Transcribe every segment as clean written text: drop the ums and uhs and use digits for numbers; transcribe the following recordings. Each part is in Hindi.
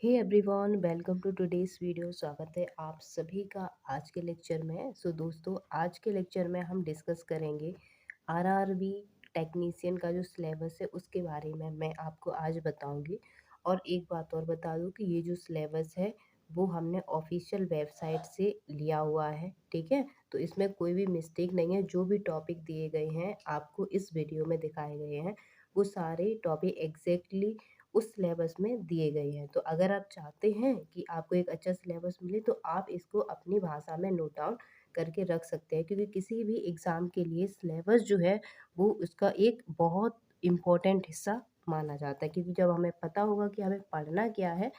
Hey everyone, welcome to today's video. स्वागत है आप सभी का आज के लेक्चर में। दोस्तों, आज के लेक्चर में हम डिस्कस करेंगे आरआरबी टेक्नीशियन का जो सिलेबस है उसके बारे में मैं आपको आज बताऊंगी। और एक बात और बता दूं कि ये जो सिलेबस है वो हमने ऑफिशियल वेबसाइट से लिया हुआ है, ठीक है। तो इसमें कोई भी मिस्टेक नहीं है। जो भी टॉपिक दिए गए हैं आपको इस वीडियो में दिखाए गए हैं वो सारे टॉपिक एग्जैक्टली उस सिलेबस में दिए गए हैं। तो अगर आप चाहते हैं कि आपको एक अच्छा सिलेबस मिले तो आप इसको अपनी भाषा में नोट डाउन करके रख सकते हैं, क्योंकि किसी भी एग्ज़ाम के लिए सिलेबस जो है वो उसका एक बहुत इम्पोर्टेंट हिस्सा माना जाता है। क्योंकि जब हमें पता होगा कि हमें पढ़ना क्या है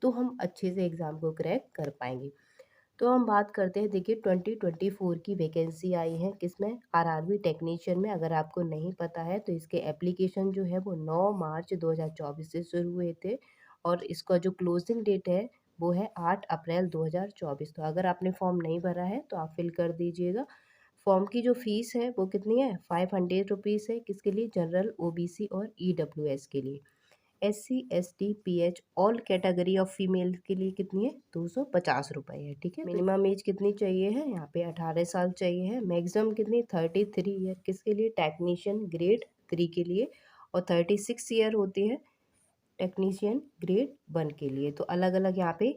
तो हम अच्छे से एग्ज़ाम को क्रैक कर पाएंगे। तो हम बात करते हैं, देखिए 2024 की वैकेंसी आई है किसमें, आरआरबी टेक्नीशियन में। अगर आपको नहीं पता है तो इसके एप्लीकेशन जो है वो 9 मार्च 2024 से शुरू हुए थे और इसका जो क्लोजिंग डेट है वो है 8 अप्रैल 2024। तो अगर आपने फॉर्म नहीं भरा है तो आप फिल कर दीजिएगा। फॉर्म की जो फीस है वो कितनी है, 500 रुपीज़ है। किसके लिए, जनरल, ओबीसी और ईडब्ल्यूएस के लिए। SC ST PH all category of female के लिए कितनी है, 250 रुपये है, ठीक है। मिनिमम एज कितनी चाहिए है, यहाँ पे 18 साल चाहिए है। मैक्सिमम कितनी, 33 ईयर। किसके लिए, टेक्नीशियन ग्रेड 3 के लिए। और 36 ईयर होती है टेक्नीशियन ग्रेड 1 के लिए। तो अलग अलग यहाँ पे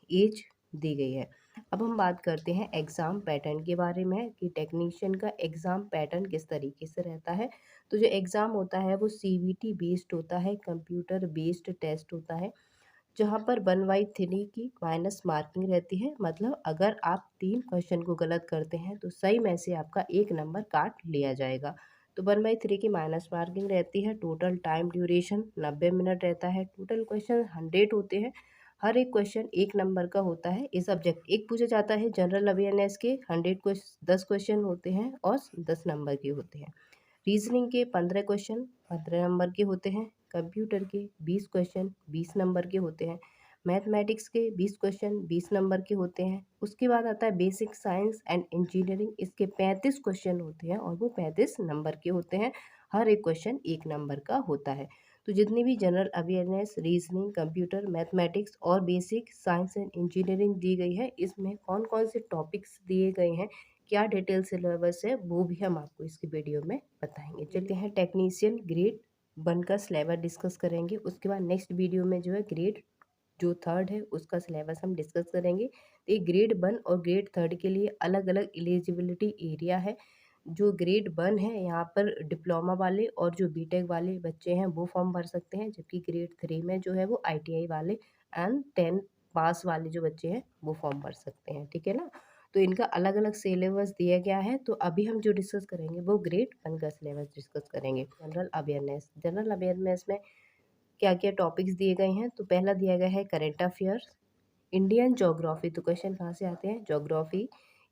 एज दी गई है। अब हम बात करते हैं एग्ज़ाम पैटर्न के बारे में कि टेक्नीशियन का एग्ज़ाम पैटर्न किस तरीके से रहता है। तो जो एग्ज़ाम होता है वो सीबीटी बेस्ड होता है, कंप्यूटर बेस्ड टेस्ट होता है, जहाँ पर 1/3 की माइनस मार्किंग रहती है। मतलब अगर आप 3 क्वेश्चन को गलत करते हैं तो सही में से आपका 1 नंबर काट लिया जाएगा। तो 1/3 की माइनस मार्किंग रहती है। टोटल टाइम ड्यूरेशन 90 मिनट रहता है। टोटल क्वेश्चन 100 होते हैं। हर एक क्वेश्चन 1 नंबर का होता है। ये सब्जेक्ट एक पूछा जाता है। जनरल अवेयरनेस के 10 क्वेश्चन होते हैं और 10 नंबर के होते हैं। रीजनिंग के 15 क्वेश्चन 15 नंबर के होते हैं। कंप्यूटर के 20 क्वेश्चन 20 नंबर के होते हैं। मैथमेटिक्स के 20 क्वेश्चन 20 नंबर के होते हैं। उसके बाद आता है बेसिक साइंस एंड इंजीनियरिंग। इसके 35 क्वेश्चन होते हैं और वो 35 नंबर के होते हैं। हर एक क्वेश्चन 1 नंबर का होता है। तो जितनी भी general awareness, reasoning, computer, mathematics और बेसिक साइंस एंड इंजीनियरिंग दी गई है, इसमें कौन कौन से टॉपिक्स दिए गए हैं, क्या डिटेल सिलेबस है, वो भी हम आपको इसकी वीडियो में बताएंगे। चलते हैं टेक्नीशियन ग्रेड 1 का सिलेबस डिस्कस करेंगे। उसके बाद नेक्स्ट वीडियो में जो है ग्रेड जो 3rd है उसका सिलेबस हम डिस्कस करेंगे। तो ये ग्रेड 1 और ग्रेड 3rd के लिए अलग अलग एलिजिबिलिटी एरिया है। जो ग्रेड 1 है यहाँ पर डिप्लोमा वाले और जो बीटेक वाले बच्चे हैं वो फॉर्म भर सकते हैं, जबकि ग्रेड 3 में जो है वो आईटीआई वाले एंड 10 पास वाले जो बच्चे हैं वो फॉर्म भर सकते हैं, ठीक है ना। तो इनका अलग अलग सिलेबस दिया गया है। तो अभी हम जो डिस्कस करेंगे वो ग्रेड 1 का सिलेबस डिस्कस करेंगे। जनरल अवेयरनेस में क्या क्या टॉपिक्स दिए गए हैं। तो पहला दिया गया है करंट अफेयर्स, इंडियन ज्योग्राफी। तो क्वेश्चन कहाँ से आते हैं, geography,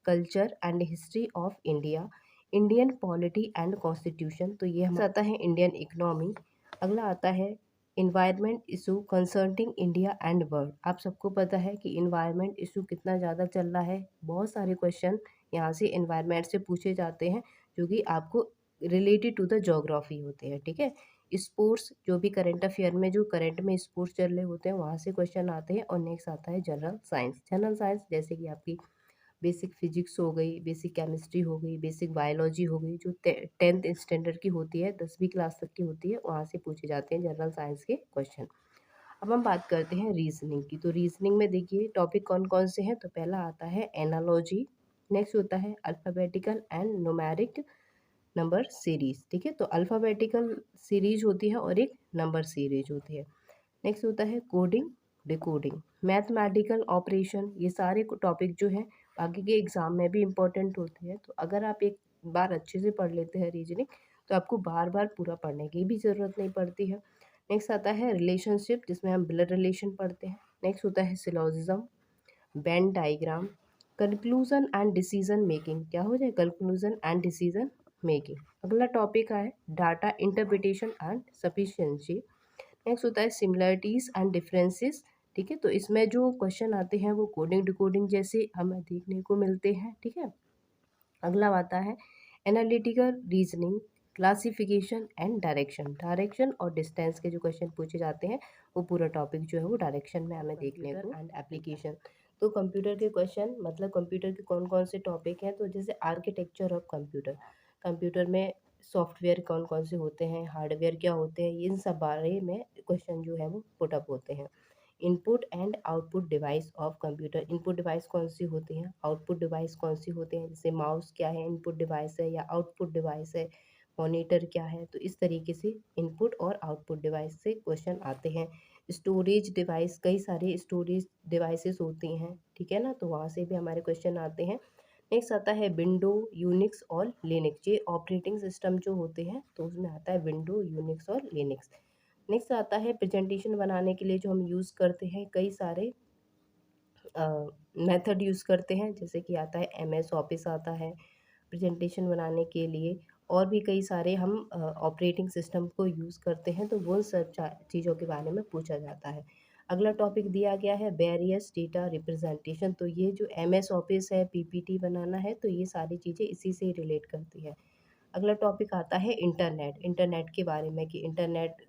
culture and history of India, Indian polity and constitution. तो ये हम आता है इंडियन इकोनॉमी। अगला आता है environment issue concerning India and world. आप सबको पता है कि इन्वायरमेंट इशू कितना ज़्यादा चल रहा है। बहुत सारे क्वेश्चन यहाँ से इन्वायरमेंट से पूछे जाते हैं जो कि आपको रिलेटेड टू द ज्योग्राफी होते हैं, ठीक है। स्पोर्ट्स, जो भी करंट अफेयर में जो करंट में स्पोर्ट्स चल रहे होते हैं वहाँ से क्वेश्चन आते हैं। और नेक्स्ट आता है जनरल साइंस। जनरल साइंस जैसे कि आपकी बेसिक फिजिक्स हो गई, बेसिक केमिस्ट्री हो गई, बेसिक बायोलॉजी हो गई, जो 10th स्टैंडर्ड की होती है, 10वीं क्लास तक की होती है, वहाँ से पूछे जाते हैं जनरल साइंस के क्वेश्चन। अब हम बात करते हैं रीजनिंग की। तो रीजनिंग में देखिए टॉपिक कौन कौन से हैं। तो पहला आता है एनालॉजी, नेक्स्ट होता है alphabetical and numeric number series, ठीक है। तो अल्फ़ाबेटिकल सीरीज होती है और एक नंबर सीरीज होती है। नेक्स्ट होता है कोडिंग, डिकोडिंग, मैथमेटिकल ऑपरेशन। ये सारे टॉपिक जो हैं आगे के एग्ज़ाम में भी इम्पोर्टेंट होते हैं। तो अगर आप एक बार अच्छे से पढ़ लेते हैं रीजनिंग तो आपको बार बार पूरा पढ़ने की भी ज़रूरत नहीं पड़ती है। नेक्स्ट आता है रिलेशनशिप, जिसमें हम ब्लड रिलेशन पढ़ते हैं। नेक्स्ट होता है syllogism, Venn diagram, conclusion and decision making. क्या हो जाए, कंक्लूजन एंड डिसीजन मेकिंग। अगला टॉपिक है data interpretation and sufficiency. Next होता है सिमिलरिटीज एंड डिफरेंसेस, ठीक है। तो इसमें जो क्वेश्चन आते हैं वो कोडिंग डिकोडिंग जैसे हमें देखने को मिलते हैं, ठीक है। अगला आता है analytical reasoning, classification and direction और डिस्टेंस के जो क्वेश्चन पूछे जाते हैं वो पूरा टॉपिक जो है वो डायरेक्शन में हमें देखने को। एंड एप्लीकेशन, तो कंप्यूटर के क्वेश्चन मतलब कंप्यूटर के कौन कौन से टॉपिक हैं, तो जैसे आर्किटेक्चर ऑफ कंप्यूटर, कंप्यूटर में सॉफ्टवेयर कौन कौन से होते हैं, हार्डवेयर क्या होते हैं, इन सब बारे में क्वेश्चन जो है वो पुटअप होते हैं। Input and output device of computer, input device कौन सी होती हैं, आउटपुट डिवाइस कौन सी होते हैं, जैसे माउस क्या है इनपुट डिवाइस है या आउटपुट डिवाइस है, मॉनिटर क्या है, तो इस तरीके से इनपुट और आउटपुट डिवाइस से क्वेश्चन आते हैं। स्टोरेज डिवाइस, कई सारे स्टोरेज डिवाइसेस होती हैं, ठीक है ना, तो वहाँ से भी हमारे क्वेश्चन आते हैं। नेक्स्ट आता है विंडो, यूनिक्स और लिनक्स, ये ऑपरेटिंग सिस्टम जो होते हैं तो उसमें आता है विंडो, यूनिक्स और लिनक्स। नेक्स्ट आता है प्रेजेंटेशन बनाने के लिए जो हम यूज़ करते हैं, कई सारे मेथड यूज़ करते हैं, जैसे कि आता है MS ऑफिस आता है प्रेजेंटेशन बनाने के लिए, और भी कई सारे हम ऑपरेटिंग सिस्टम को यूज़ करते हैं, तो वो सब चीज़ों के बारे में पूछा जाता है। अगला टॉपिक दिया गया है वेरियस डेटा रिप्रेजेंटेशन, तो ये जो MS ऑफिस है, PPT बनाना है, तो ये सारी चीज़ें इसी से रिलेट करती है। अगला टॉपिक आता है इंटरनेट, इंटरनेट के बारे में कि इंटरनेट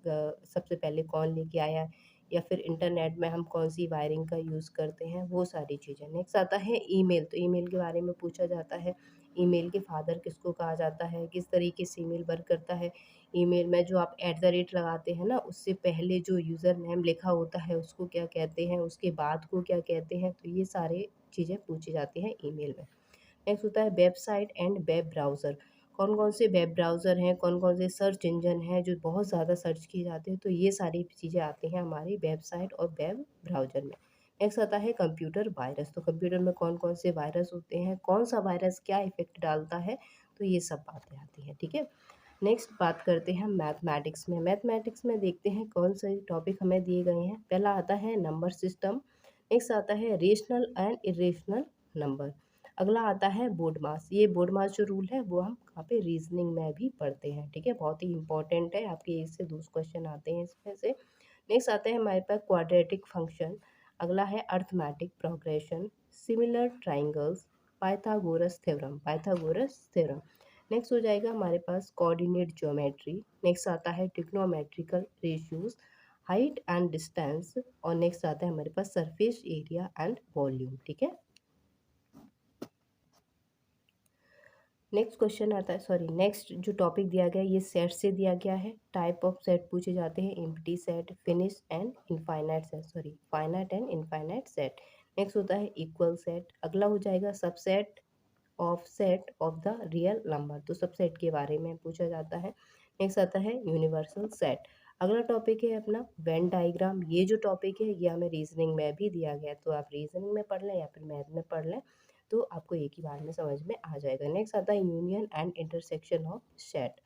सबसे पहले कौन लेके आया, या फिर इंटरनेट में हम कौन सी वायरिंग का यूज़ करते हैं, वो सारी चीज़ें। नेक्स्ट आता है ईमेल, तो ईमेल के बारे में पूछा जाता है, ईमेल के फादर किसको कहा जाता है, किस तरीके से ईमेल वर्क करता है। ईमेल में जो आप @ लगाते हैं ना, उससे पहले जो यूज़र नेम लिखा होता है उसको क्या कहते हैं, उसके बाद को क्या कहते हैं, तो ये सारे चीज़ें पूछी जाती हैं ईमेल में। नेक्स्ट होता है वेबसाइट एंड वेब ब्राउज़र, कौन कौन से वेब ब्राउज़र हैं, कौन कौन से सर्च इंजन हैं जो बहुत ज़्यादा सर्च किए जाते हैं, तो ये सारी चीज़ें आती हैं हमारी वेबसाइट और वेब ब्राउज़र में। नेक्स्ट आता है कंप्यूटर वायरस, तो कंप्यूटर में कौन कौन से वायरस होते हैं, कौन सा वायरस क्या इफेक्ट डालता है, तो ये सब बातें आती हैं, ठीक है। नेक्स्ट बात करते हैं मैथमेटिक्स में, मैथमेटिक्स में देखते हैं कौन से टॉपिक हमें दिए गए हैं। पहला आता है नंबर सिस्टम, नेक्स्ट आता है रेशनल एंड इरेशनल नंबर, अगला आता है बोर्ड मास, ये बोर्ड मास जो रूल है वो हम कहाँ पे रीजनिंग में भी पढ़ते हैं, ठीक है, बहुत ही इंपॉर्टेंट है, आपके एक से दो क्वेश्चन आते हैं इसमें से। नेक्स्ट आता है हमारे पास क्वाड्रेटिक फंक्शन, अगला है arithmetic progression, similar triangles, Pythagoras theorem. Next हो जाएगा हमारे पास कोऑर्डिनेट ज्योमेट्री, नेक्स्ट आता है trigonometrical ratios, height and distance, और नेक्स्ट आता है हमारे पास सरफेस एरिया एंड वॉल्यूम, ठीक है। नेक्स्ट क्वेश्चन आता है, सॉरी, नेक्स्ट जो टॉपिक दिया गया है ये सेट से दिया गया है, टाइप ऑफ सेट पूछे जाते हैं, empty set, finish and infinite set, sorry finite and infinite set. Next होता है इक्वल सेट, अगला हो जाएगा subset of the real number, तो सबसेट के बारे में पूछा जाता है। नेक्स्ट आता है यूनिवर्सल सेट। अगला टॉपिक है अपना वेन डायग्राम, ये जो टॉपिक है ये हमें रीजनिंग में भी दिया गया है, तो आप रीजनिंग में पढ़ लें या फिर मैथ में पढ़ लें, तो आपको एक ही बार में समझ में आ जाएगा। नेक्स्ट आता है union and intersection of set,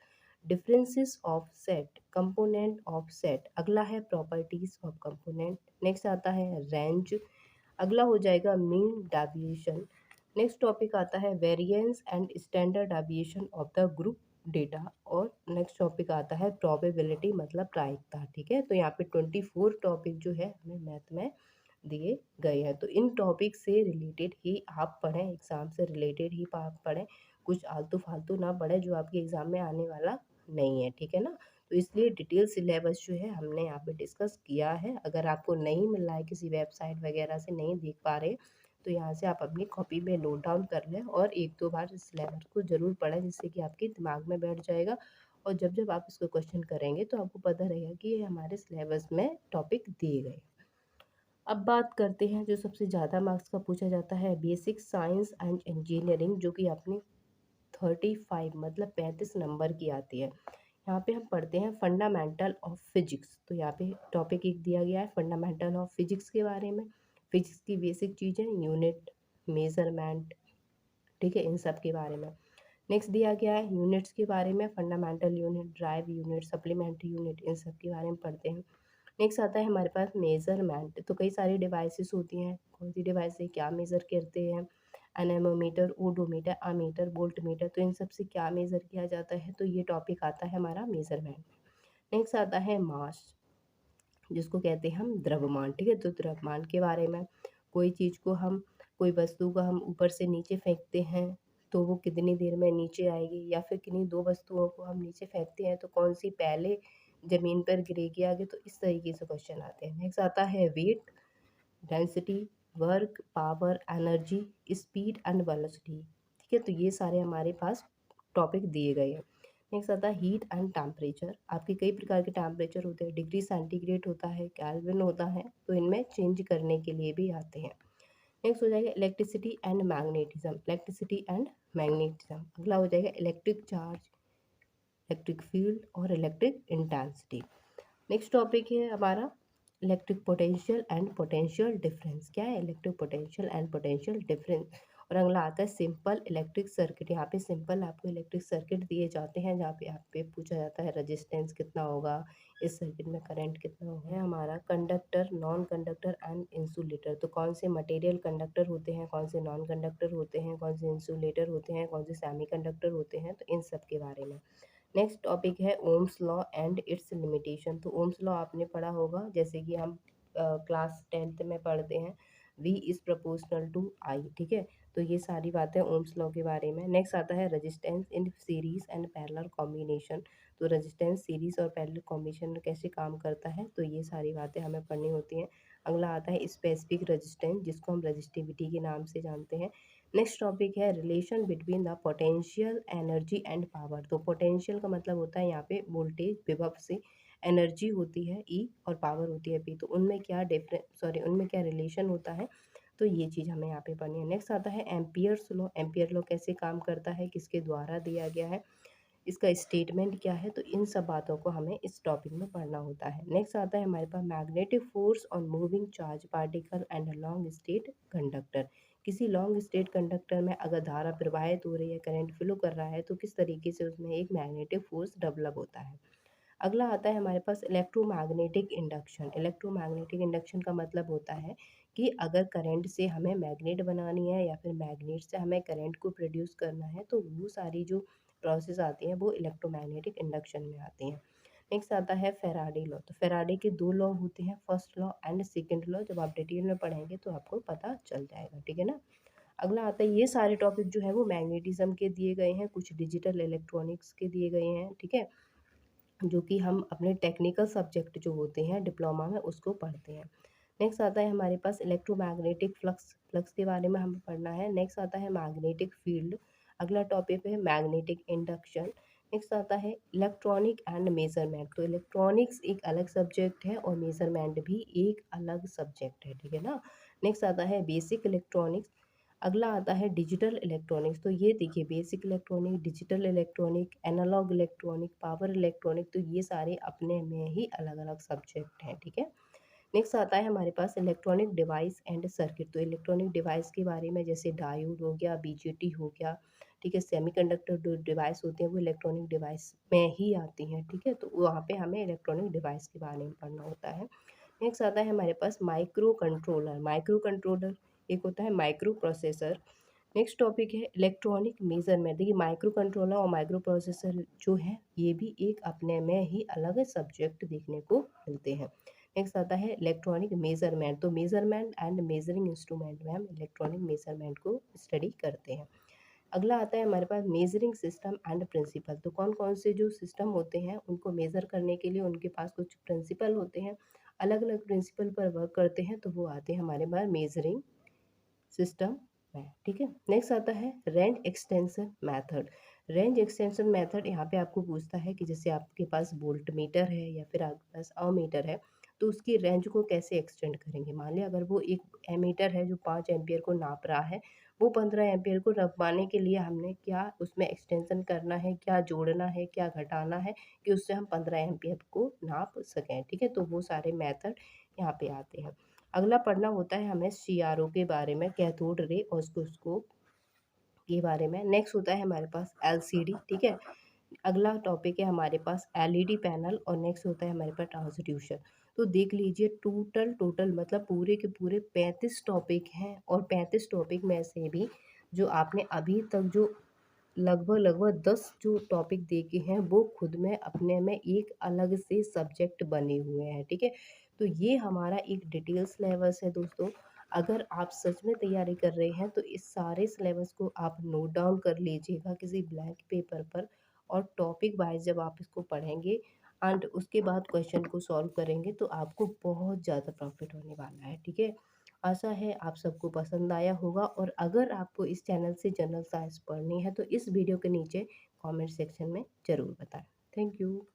differences of set, component of set, अगला है प्रॉपर्टीज ऑफ कंपोनेंट। नेक्स्ट आता है रेंज, अगला हो जाएगा मीन डेविएशन। नेक्स्ट टॉपिक आता है variance and standard deviation of the group data, और नेक्स्ट टॉपिक आता है प्रोबेबिलिटी मतलब प्रायिकता, ठीक है। तो यहाँ पे 24 टॉपिक जो है हमें मैथ में दिए गए हैं, तो इन टॉपिक से रिलेटेड ही आप पढ़ें, एग्ज़ाम से रिलेटेड ही आप पढ़ें, कुछ आलतू फालतू ना पढ़ें जो आपके एग्ज़ाम में आने वाला नहीं है, ठीक है ना। तो इसलिए डिटेल सिलेबस जो है हमने यहाँ पे डिस्कस किया है, अगर आपको नहीं मिल रहा है किसी वेबसाइट वगैरह से नहीं देख पा रहे, तो यहाँ से आप अपनी कॉपी में नोट डाउन कर लें और एक दो बार इस सिलेबस को ज़रूर पढ़ें, जिससे कि आपके दिमाग में बैठ जाएगा, और जब जब आप इसको क्वेश्चन करेंगे तो आपको पता रहेगा कि ये हमारे सिलेबस में टॉपिक दिए गए। अब बात करते हैं जो सबसे ज़्यादा मार्क्स का पूछा जाता है, बेसिक साइंस एंड इंजीनियरिंग, जो कि अपनी 35 मतलब 35 नंबर की आती है। यहाँ पे हम पढ़ते हैं फंडामेंटल ऑफ फिजिक्स, तो यहाँ पे टॉपिक एक दिया गया है फंडामेंटल ऑफ फिजिक्स के बारे में, फिजिक्स की बेसिक चीज़ें, यूनिट, मेजरमेंट, ठीक है, इन सब के बारे में। नेक्स्ट दिया गया है यूनिट्स के बारे में, fundamental unit, derived unit, supplementary unit, इन सब के बारे में पढ़ते हैं। नेक्स्ट आता है हमारे पास मेज़रमेंट, तो कई सारी डिवाइसेस होती हैं, कौन सी डिवाइस से क्या मेज़र करते हैं, एनेमोमीटर, ओडोमीटर, अमीटर, वोल्टमीटर, तो इन सब से क्या मेज़र किया जाता है, तो ये टॉपिक आता है हमारा मेज़रमेंट। नेक्स्ट आता है मास, जिसको कहते हैं हम द्रव्यमान, ठीक है, तो द्रव्यमान के बारे में, कोई चीज़ को हम, कोई वस्तु को हम ऊपर से नीचे फेंकते हैं तो वो कितनी देर में नीचे आएगी, या फिर किन्हीं दो वस्तुओं को हम नीचे फेंकते हैं तो कौन सी पहले ज़मीन पर गिरेगी आगे। तो इस तरीके से क्वेश्चन आते हैं। नेक्स्ट आता है weight, density, work, power, energy, speed and velocity. ठीक है, तो ये सारे हमारे पास टॉपिक दिए गए हैं। नेक्स्ट आता है हीट एंड टेम्परेचर। आपके कई प्रकार के टेम्परेचर होते हैं, डिग्री सेंटीग्रेड होता है, केल्विन होता है, तो इनमें चेंज करने के लिए भी आते हैं। नेक्स्ट हो जाएगा electricity and magnetism. Electricity and magnetism. अगला हो जाएगा इलेक्ट्रिक चार्ज, इलेक्ट्रिक फील्ड और इलेक्ट्रिक इंटेंसिटी। नेक्स्ट टॉपिक है हमारा electric potential and potential difference. क्या है electric potential and potential difference. और अगला आता है सिंपल इलेक्ट्रिक सर्किट। यहाँ पे सिंपल आपको इलेक्ट्रिक सर्किट दिए जाते हैं, जहाँ पे आप पे पूछा जाता है रेजिस्टेंस कितना होगा, इस सर्किट में करंट कितना होगा। है हमारा conductor, non conductor and insulator. तो कौन से मटेरियल कंडक्टर होते हैं, कौन से नॉन कंडक्टर होते हैं, कौन से इंसुलेटर होते हैं, कौन से सेमी कंडक्टर होते हैं, तो इन सब के बारे में। नेक्स्ट टॉपिक है Ohm's law and it's limitation. तो ओम्स लॉ आपने पढ़ा होगा, जैसे कि हम क्लास 10th में पढ़ते हैं V is proportional to I। ठीक है, तो ये सारी बातें ओम्स लॉ के बारे में। नेक्स्ट आता है resistance in series and parallel combination. तो रेजिस्टेंस सीरीज और पैरेलल कॉम्बिनेशन में कैसे काम करता है, तो ये सारी बातें हमें पढ़नी होती हैं। अगला आता है स्पेसिफिक रेजिस्टेंस, जिसको हम रेजिस्टिविटी के नाम से जानते हैं। नेक्स्ट टॉपिक है relation between the potential, energy and power. तो पोटेंशियल का मतलब होता है यहाँ पे वोल्टेज, विभव से, एनर्जी होती है ई और पावर होती है पी। तो उनमें क्या उनमें क्या रिलेशन होता है, तो ये चीज़ हमें यहाँ पे पढ़नी है। नेक्स्ट आता है एम्पियर्स लॉ। एम्पियर लॉ कैसे काम करता है, किसके द्वारा दिया गया है, इसका स्टेटमेंट क्या है, तो इन सब बातों को हमें इस टॉपिक में पढ़ना होता है। नेक्स्ट आता है हमारे पास magnetic force on moving charge particle and long straight conductor. किसी लॉन्ग स्टेट कंडक्टर में अगर धारा प्रवाहित हो रही है, करंट फ्लो कर रहा है, तो किस तरीके से उसमें एक मैग्नेटिक फोर्स डेवलप होता है। अगला आता है हमारे पास इलेक्ट्रोमैग्नेटिक इंडक्शन। इलेक्ट्रोमैग्नेटिक इंडक्शन का मतलब होता है कि अगर करंट से हमें मैग्नेट बनानी है या फिर मैग्नेट से हमें करंट को प्रोड्यूस करना है, तो वो सारी जो प्रोसेस आती हैं वो इलेक्ट्रोमैग्नेटिक इंडक्शन में आती हैं। नेक्स्ट आता है फेराडे लॉ। तो फेराडे के दो लॉ होते हैं, first law and second law. जब आप डिटेल में पढ़ेंगे तो आपको पता चल जाएगा, ठीक है ना। अगला आता है, ये सारे टॉपिक जो है वो मैग्नेटिज्म के दिए गए हैं, कुछ डिजिटल इलेक्ट्रॉनिक्स के दिए गए हैं, ठीक है, जो कि हम अपने टेक्निकल सब्जेक्ट जो होते हैं डिप्लोमा में उसको पढ़ते हैं। नेक्स्ट आता है हमारे पास इलेक्ट्रोमैग्नेटिक फ्लक्स। फ्लक्स के बारे में हमें पढ़ना है। नेक्स्ट आता है मैग्नेटिक फील्ड। अगला टॉपिक है मैग्नेटिक इंडक्शन। नेक्स्ट आता है इलेक्ट्रॉनिक एंड मेजरमेंट। तो इलेक्ट्रॉनिक्स एक अलग सब्जेक्ट है और मेजरमेंट भी एक अलग सब्जेक्ट है, ठीक है ना। नेक्स्ट आता है बेसिक इलेक्ट्रॉनिक्स। अगला आता है डिजिटल इलेक्ट्रॉनिक्स। तो ये देखिए basic electronic, digital electronic, analog electronic, power electronic, तो ये सारे अपने में ही अलग अलग सब्जेक्ट हैं, ठीक है। नेक्स्ट आता है हमारे पास इलेक्ट्रॉनिक डिवाइस एंड सर्किट। तो इलेक्ट्रॉनिक डिवाइस के बारे में जैसे डायोड हो गया, बीजेटी हो गया, ठीक है, सेमीकंडक्टर जो डिवाइस होते हैं वो इलेक्ट्रॉनिक डिवाइस में ही आती हैं, ठीक है, तो वहाँ पे हमें इलेक्ट्रॉनिक डिवाइस के बारे में पढ़ना होता है। नेक्स्ट आता है हमारे पास माइक्रो कंट्रोलर। माइक्रो कंट्रोलर एक होता है माइक्रो प्रोसेसर। नेक्स्ट टॉपिक है इलेक्ट्रॉनिक मेजरमेंट। देखिए माइक्रो कंट्रोलर और माइक्रो प्रोसेसर जो है ये भी एक अपने में ही अलग सब्जेक्ट देखने को मिलते हैं। नेक्स्ट आता है इलेक्ट्रॉनिक मेजरमेंट। तो मेजरमेंट एंड मेजरिंग इंस्ट्रूमेंट में हम इलेक्ट्रॉनिक मेजरमेंट को स्टडी करते हैं। अगला आता है हमारे पास मेजरिंग सिस्टम एंड प्रिंसिपल। तो कौन कौन से जो सिस्टम होते हैं उनको मेज़र करने के लिए उनके पास कुछ प्रिंसिपल होते हैं, अलग अलग प्रिंसिपल पर वर्क करते हैं, तो वो आते हैं हमारे पास मेजरिंग सिस्टम में, ठीक है। नेक्स्ट आता है range extension method. Range extension method यहाँ पे आपको पूछता है कि जैसे आपके पास वोल्ट मीटर है या फिर आपके पास अमीटर है, तो उसकी रेंज को कैसे एक्सटेंड करेंगे। मान लिया अगर वो एक एमीटर है जो 5 एम्पियर को नाप रहा है, वो 15 एम्पियर को नपवाने के लिए हमने क्या उसमें एक्सटेंशन करना है, क्या जोड़ना है, क्या घटाना है कि उससे हम 15 एम्पियर को नाप सकें, ठीक है, तो वो सारे मेथड यहाँ पे आते हैं। अगला पढ़ना होता है हमें सीआरओ के बारे में, कैथोड रे ऑसिलोस्कोप के बारे में। नेक्स्ट होता है हमारे पास एलसीडी, ठीक है। अगला टॉपिक है हमारे पास एलईडी पैनल और नेक्स्ट होता है हमारे पास ट्रांसड्यूसर। तो देख लीजिए टोटल टोटल मतलब पूरे के पूरे 35 टॉपिक हैं, और 35 टॉपिक में से भी जो आपने अभी तक जो लगभग लगभग 10 जो टॉपिक देखे हैं वो खुद में अपने में एक अलग से सब्जेक्ट बने हुए हैं, ठीक है। तो ये हमारा एक डिटेल सिलेबस है दोस्तों। अगर आप सच में तैयारी कर रहे हैं तो इस सारे सिलेबस को आप नोट डाउन कर लीजिएगा किसी ब्लैंक पेपर पर, और टॉपिक वाइज जब आप इसको पढ़ेंगे एंड उसके बाद क्वेश्चन को सॉल्व करेंगे तो आपको बहुत ज़्यादा प्रॉफिट होने वाला है, ठीक है। आशा है आप सबको पसंद आया होगा, और अगर आपको इस चैनल से जनरल साइंस पढ़नी है तो इस वीडियो के नीचे कमेंट सेक्शन में ज़रूर बताएं। Thank you.